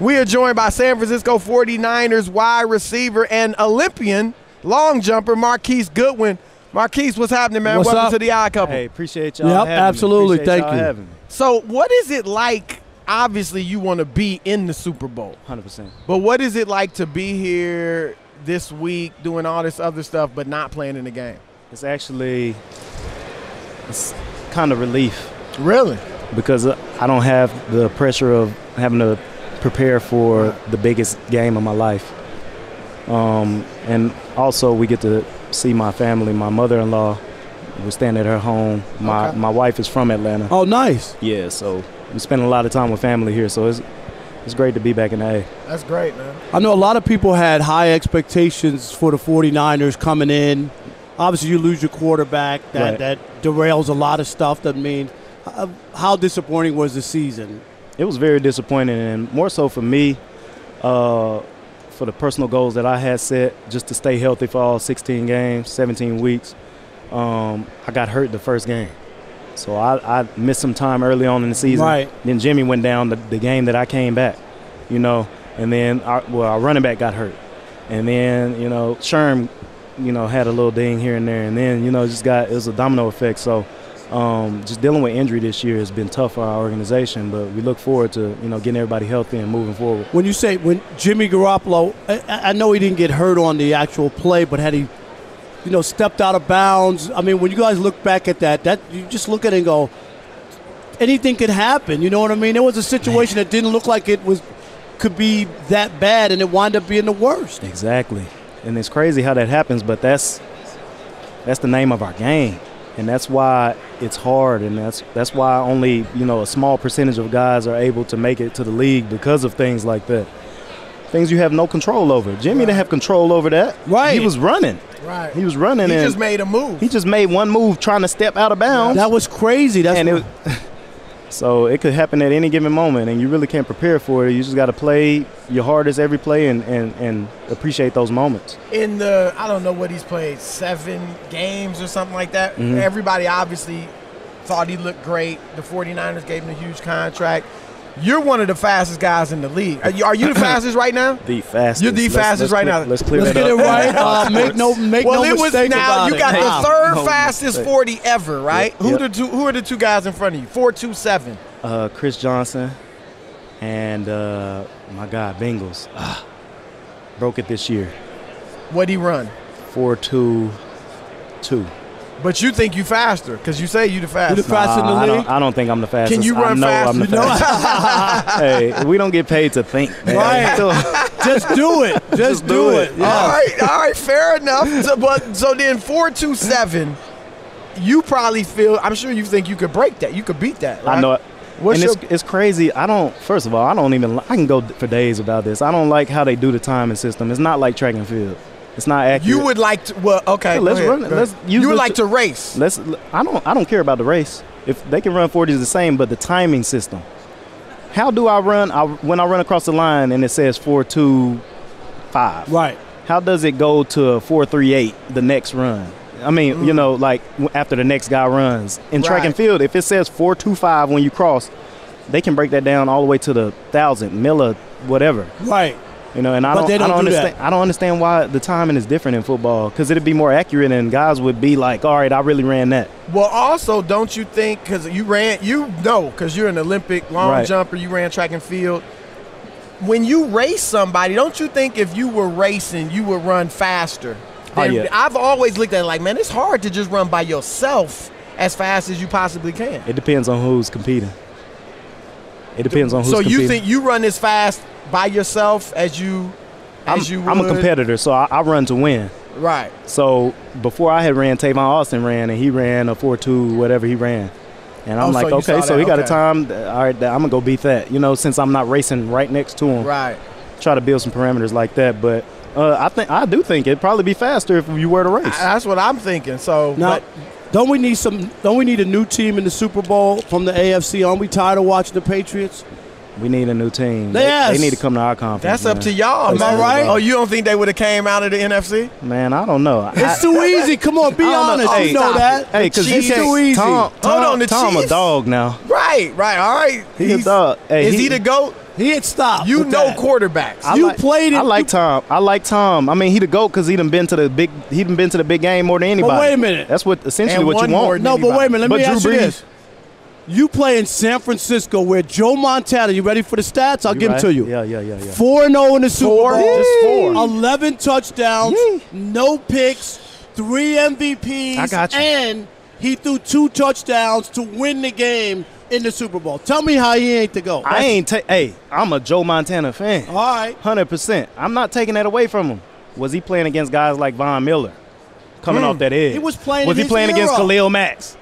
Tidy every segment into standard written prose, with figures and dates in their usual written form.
We are joined by San Francisco 49ers wide receiver and Olympian long jumper Marquise Goodwin. Marquise, what's happening, man? What's Welcome up? to the Odd Couple. Hey, appreciate y'all Yep, having absolutely. me. Appreciate Thank y'all you. having me. So what is it like? Obviously, you want to be in the Super Bowl. 100%. But what is it like to be here this week doing all this other stuff but not playing in the game? It's actually kind of relief Really? because I don't have the pressure of having to prepare for the biggest game of my life. And also we get to see my family. My mother-in-law, we're staying at her home. My wife is from Atlanta. Oh, nice. Yeah, so we spend a lot of time with family here, so it's great to be back in the A. That's great, man. I know a lot of people had high expectations for the 49ers coming in. Obviously, you lose your quarterback. That derails a lot of stuff. That means how disappointing was the season? It was very disappointing, and more so for me, for the personal goals that I had set, just to stay healthy for all 16 games, 17 weeks. I got hurt the first game. So I missed some time early on in the season. Right. Then Jimmy went down the game that I came back, and then our running back got hurt. And then, Sherm, had a little ding here and there. And then, it was a domino effect. So just dealing with injury this year has been tough for our organization, but we look forward to, getting everybody healthy and moving forward. When Jimmy Garoppolo, I know he didn't get hurt on the actual play, but had he, stepped out of bounds. I mean, when you guys look back at that you just look at it and go, anything could happen. You know what I mean? There was a situation that didn't look like could be that bad, and it wound up being the worst. Exactly. And it's crazy how that happens, but that's the name of our game. And that's why it's hard, and that's why only, a small percentage of guys are able to make it to the league because of things like that. Things you have no control over. Jimmy didn't have control over that. Right. He was running. Right. He was running. He and just made a move. He just made one move trying to step out of bounds. That was crazy. So it could happen at any given moment, and you really can't prepare for it. You just got to play your hardest every play and appreciate those moments. In I don't know what he's played, 7 games or something like that. Mm-hmm. Everybody obviously thought he looked great. The 49ers gave him a huge contract. You're one of the fastest guys in the league. Are you the fastest right now? The fastest. You're the fastest right now. Let's clear Let's that get up. it right. Make no mistake about you it. got the third No fastest mistake. 40 ever, right? Yep. Who are the two guys in front of you? 4.27. Chris Johnson and my guy Bengals broke it this year. What'd he run? 4.22. But you think you faster because you say you the fastest. You the fastest in the league? I don't think I'm the fastest. Can you run I know fast? I'm the fastest. Hey, we don't get paid to think, man. Right. Just do it. Just do it. Yeah. All right, fair enough. So then 4.27, you probably feel. I'm sure you think you could break that. You could beat that. Right? I know it. What's It's crazy. First of all, I can go for days about this. I don't like how they do the timing system. It's not like track and field. It's not accurate. You would like to. Well, okay. Let's run it. You would like to race. I don't care about the race. If they can run 40s the same, but the timing system. How do I run? When I run across the line and it says 4.25. Right. How does it go to 4.38 the next run? I mean, like after the next guy runs. In track and field, if it says 4.25 when you cross, they can break that down all the way to the 1,000, milli, whatever. Right. And I don't understand. I don't understand why the timing is different in football, because it'd be more accurate and guys would be like, all right, I really ran that. Well, also, don't you think, because because you're an Olympic long jumper, you ran track and field. When you race somebody, don't you think if you were racing, you would run faster? Yeah. I've always looked at it like, man, it's hard to just run by yourself as fast as you possibly can. It depends on who's competing. So you think you run as fast by yourself as you would? I'm a competitor, so I run to win. Right. So before I had ran, Tavon Austin ran, and he ran a 4.2, whatever he ran. And I'm like, okay, so he got a time. All right, I'm going to go beat that, since I'm not racing right next to him. Right. Try to build some parameters like that. But I do think it'd probably be faster if you were to race. That's what I'm thinking. So now, don't we need a new team in the Super Bowl from the AFC? Aren't we tired of watching the Patriots? We need a new team. Yes. They need to come to our conference. That's man. up to y'all, Am I man. right? Oh, you don't think they would have came out of the NFC? Man, I don't know. It's too easy. Come on, be I don't know. honest. Hey, you know stop that. Hey, because it's too easy. Tom, Hold on, the Tom a Chiefs? dog now. Right, all right. He a dog. Hey, Is he the GOAT? He had stopped. You with know that. quarterbacks. You played it. I like Tom. I like Tom. I mean, he the GOAT because he done been to the big. He done been to the big game more than anybody. But wait a minute. That's what essentially And what one you more want. than No, but wait a minute. Let But me Drew ask you Brees- this. You play in San Francisco where Joe Montana, you ready for the stats? I'll You give right? them to you. Yeah. 4-0 in the Super Four? Bowl. Just four. 11 touchdowns, Yee. no picks, 3 MVPs. I got you. And he threw 2 touchdowns to win the game in the Super Bowl. Tell me how he ain't the GOAT. Hey, I'm a Joe Montana fan. All right. 100%. I'm not taking that away from him. Was he playing against guys like Von Miller, coming off that edge? He was playing Was in he his playing against era. Khalil Max,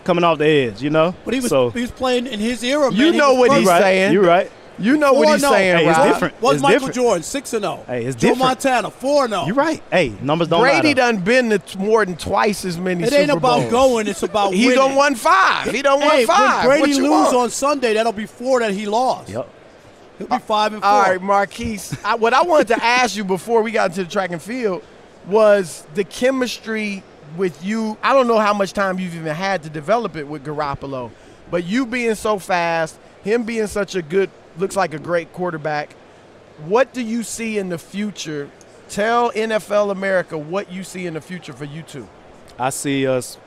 coming off the edge? You know. But he was playing in his era, man. You He know was what first. he's right. saying. You're right. You know what he's 4-0. saying, Hey, it's Rob. different. What's It's Michael different. Jordan? 6-0. Hey, it's Joe different. Montana 4-0. You're right. Hey, numbers don't Brady matter. done been to more than twice as many It Super ain't about Bowls. going. It's about He winning. done won 5. He done won Hey, 5. when Brady What you lose want? on Sunday, that'll be 4 that he lost. Yep. He'll be 5-4. All right, Marquise. What I wanted to ask you before we got into the track and field was the chemistry with you. I don't know how much time you've even had to develop it with Garoppolo, but you being so fast, him being such a good, looks like a great quarterback. What do you see in the future? Tell NFL America what you see in the future for you two. I see us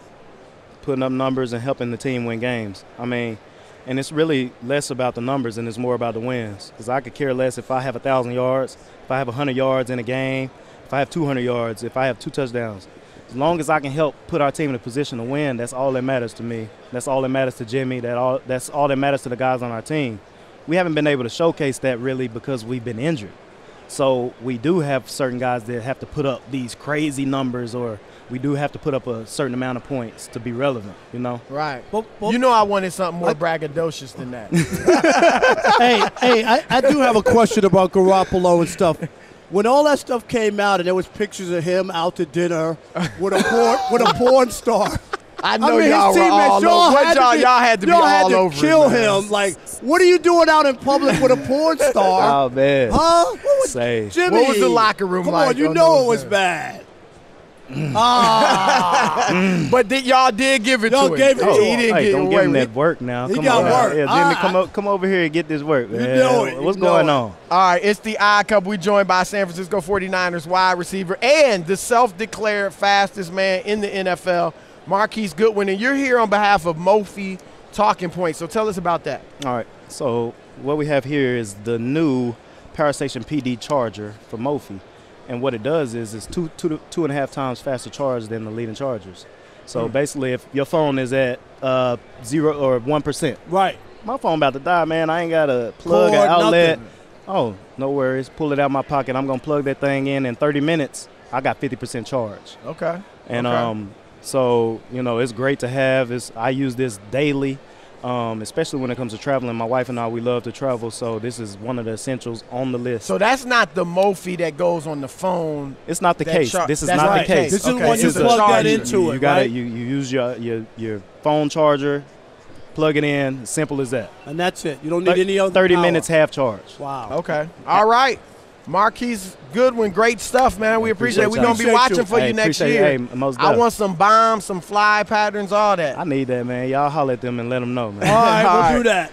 putting up numbers and helping the team win games. I mean, and it's really less about the numbers and it's more about the wins. Because I could care less if I have 1,000 yards, if I have 100 yards in a game, if I have 200 yards, if I have 2 touchdowns. As long as I can help put our team in a position to win, that's all that matters to me. That's all that matters to Jimmy. That's all that matters to the guys on our team. We haven't been able to showcase that really because we've been injured. So we do have certain guys that have to put up these crazy numbers, or we do have to put up a certain amount of points to be relevant, you know? Right. Well, You know I wanted something more braggadocious than that. I do have a question about Garoppolo and stuff. When all that stuff came out and there was pictures of him out to dinner with a porn star. I know mean, y'all his were teammates, all over. What y'all had to be y'all all had to over kill it, man. him. Like, what are you doing out in public with a porn star? Oh, man. Huh? What was, Say. Jimmy, What was the locker room come like on, you on know those it was days? bad. But y'all did give it Y'all to him. gave it to He him. didn't Hey, get don't away give him with that it. work now. He Come got on. work. Yeah, Jimmy, come over here and get this work, man. know it. What's You know going it. on? All right, it's the Odd Couple. We joined by San Francisco 49ers wide receiver and the self-declared fastest man in the NFL, Marquise Goodwin. And you're here on behalf of Mophie Talking Points. So tell us about that. All right. So what we have here is the new Power Station PD charger for Mophie. And what it does is it's 2.5 times faster charge than the leading chargers. So basically, if your phone is at 0 or 1%, Right. my phone about to die, man. I ain't got a plug or Cord, outlet. nothing. Oh, no worries. Pull it out my pocket. I'm gonna plug that thing in 30 minutes. I got 50% charge. Okay. And Okay. so it's great to have. I use this daily, especially when it comes to traveling. My wife and I, we love to travel, so this is one of the essentials on the list. So that's not the Mophie that goes on the phone. It's not the That case. char- this is that's not right. the case. This is Okay, when you it's a plug that charger. into You it, gotta right? you use your phone charger, plug it in. Simple as that. And that's it. You don't need any other 30 power. minutes half charge. Wow. Okay. All right. Marquise Goodwin, great stuff, man. We appreciate it. We're going to be Appreciate watching you. for Hey, you next appreciate year. it. Hey, most I definitely. want some bombs, some fly patterns, all that. I need that, man. Y'all holler at them and let them know, man. All right, All we'll right. do that.